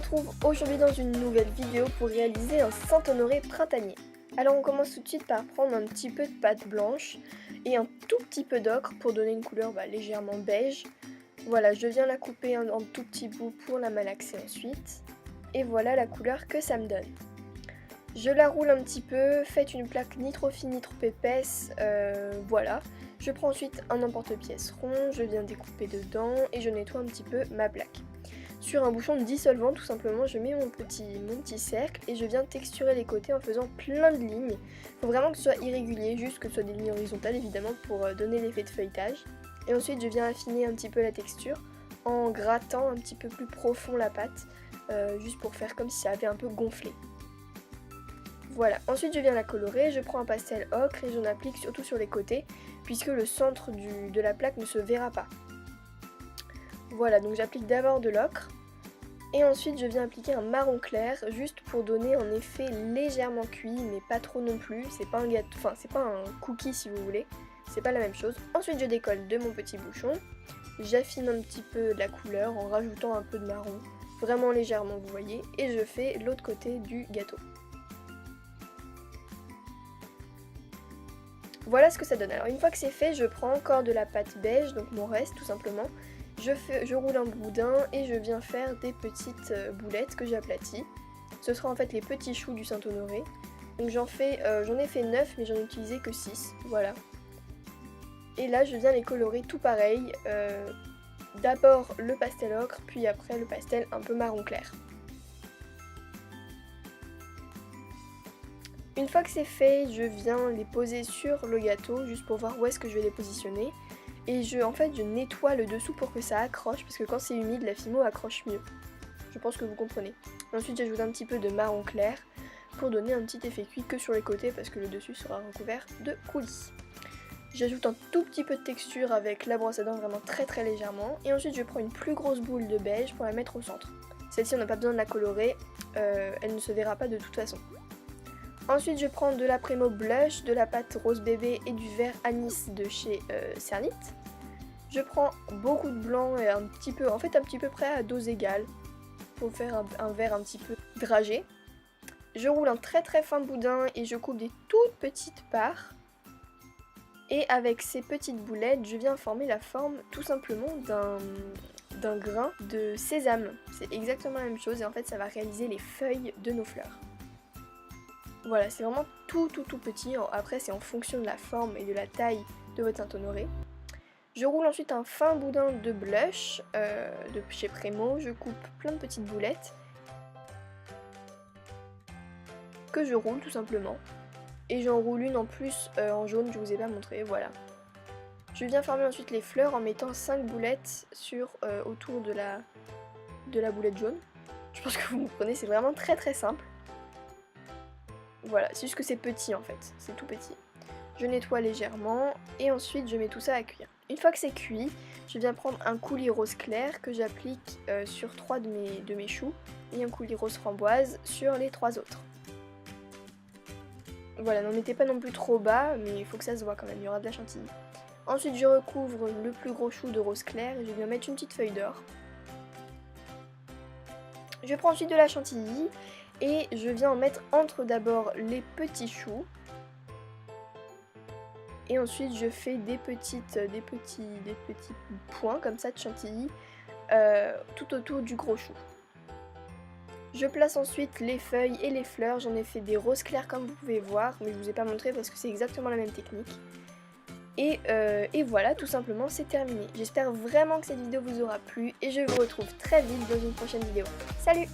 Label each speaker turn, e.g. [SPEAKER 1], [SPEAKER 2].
[SPEAKER 1] retrouve aujourd'hui dans une nouvelle vidéo pour réaliser un Saint-Honoré printanier. Alors on commence tout de suite par prendre un petit peu de pâte blanche et un tout petit peu d'ocre pour donner une couleur légèrement beige. Voilà, je viens la couper en tout petits bouts pour la malaxer ensuite. Et voilà la couleur que ça me donne. Je la roule un petit peu, faites une plaque ni trop fine ni trop épaisse, voilà. Je prends ensuite un emporte-pièce rond, je viens découper dedans et je nettoie un petit peu ma plaque. Sur un bouchon de dissolvant, tout simplement, je mets mon petit cercle et je viens texturer les côtés en faisant plein de lignes. Il faut vraiment que ce soit irrégulier, juste que ce soit des lignes horizontales évidemment pour donner l'effet de feuilletage. Et ensuite je viens affiner un petit peu la texture en grattant un petit peu plus profond la pâte, juste pour faire comme si ça avait un peu gonflé. Voilà, ensuite je viens la colorer, je prends un pastel ocre et j'en applique surtout sur les côtés puisque le centre de la plaque ne se verra pas. Voilà, donc j'applique d'abord de l'ocre et ensuite je viens appliquer un marron clair juste pour donner un effet légèrement cuit mais pas trop non plus, c'est pas un gâteau, enfin c'est pas un cookie si vous voulez, c'est pas la même chose. Ensuite je décolle de mon petit bouchon, j'affine un petit peu la couleur en rajoutant un peu de marron, vraiment légèrement vous voyez, et je fais l'autre côté du gâteau. Voilà ce que ça donne. Alors une fois que c'est fait, je prends encore de la pâte beige, donc mon reste tout simplement. Je roule un boudin et je viens faire des petites boulettes que j'aplatis. Ce sera en fait les petits choux du Saint-Honoré. Donc j'en ai fait 9 mais j'en ai utilisé que 6, voilà. Et là je viens les colorer tout pareil. D'abord le pastel ocre, puis après le pastel un peu marron clair. Une fois que c'est fait, je viens les poser sur le gâteau, juste pour voir où est-ce que je vais les positionner. Et en fait, je nettoie le dessous pour que ça accroche, parce que quand c'est humide, la Fimo accroche mieux. Je pense que vous comprenez. Ensuite, j'ajoute un petit peu de marron clair, pour donner un petit effet cuit que sur les côtés, parce que le dessus sera recouvert de coulis. J'ajoute un tout petit peu de texture avec la brosse à dents, vraiment très légèrement. Et ensuite, je prends une plus grosse boule de beige pour la mettre au centre. Celle-ci, on n'a pas besoin de la colorer, elle ne se verra pas de toute façon. Ensuite je prends de la Premo Blush, de la pâte rose bébé et du vert anis de chez Cernit. Je prends beaucoup de blanc et un petit peu près à dose égale pour faire un vert un petit peu dragé. Je roule un très fin boudin et je coupe des toutes petites parts. Et avec ces petites boulettes, je viens former la forme tout simplement d'un grain de sésame. C'est exactement la même chose et en fait ça va réaliser les feuilles de nos fleurs. Voilà, c'est vraiment tout petit, après c'est en fonction de la forme et de la taille de votre Saint-Honoré. Je roule ensuite un fin boudin de blush de chez Premo, je coupe plein de petites boulettes que je roule tout simplement. Et j'en roule une en plus en jaune, je vous ai pas montré, voilà. Je viens former ensuite les fleurs en mettant 5 boulettes autour de la boulette jaune. Je pense que vous comprenez, c'est vraiment très simple. Voilà, c'est juste que c'est petit en fait, c'est tout petit. Je nettoie légèrement et ensuite je mets tout ça à cuire. Une fois que c'est cuit, je viens prendre un coulis rose clair que j'applique sur 3 de mes choux et un coulis rose framboise sur les 3 autres. Voilà, n'en mettez pas non plus trop bas, mais il faut que ça se voit quand même, il y aura de la chantilly. Ensuite je recouvre le plus gros chou de rose clair et je viens mettre une petite feuille d'or. Je prends ensuite de la chantilly et je viens en mettre entre d'abord les petits choux. Et ensuite je fais des petits points comme ça de chantilly tout autour du gros chou. Je place ensuite les feuilles et les fleurs, j'en ai fait des roses clairs comme vous pouvez voir, mais je vous ai pas montré parce que c'est exactement la même technique. Et voilà, tout simplement c'est terminé. J'espère vraiment que cette vidéo vous aura plu et je vous retrouve très vite dans une prochaine vidéo. Salut!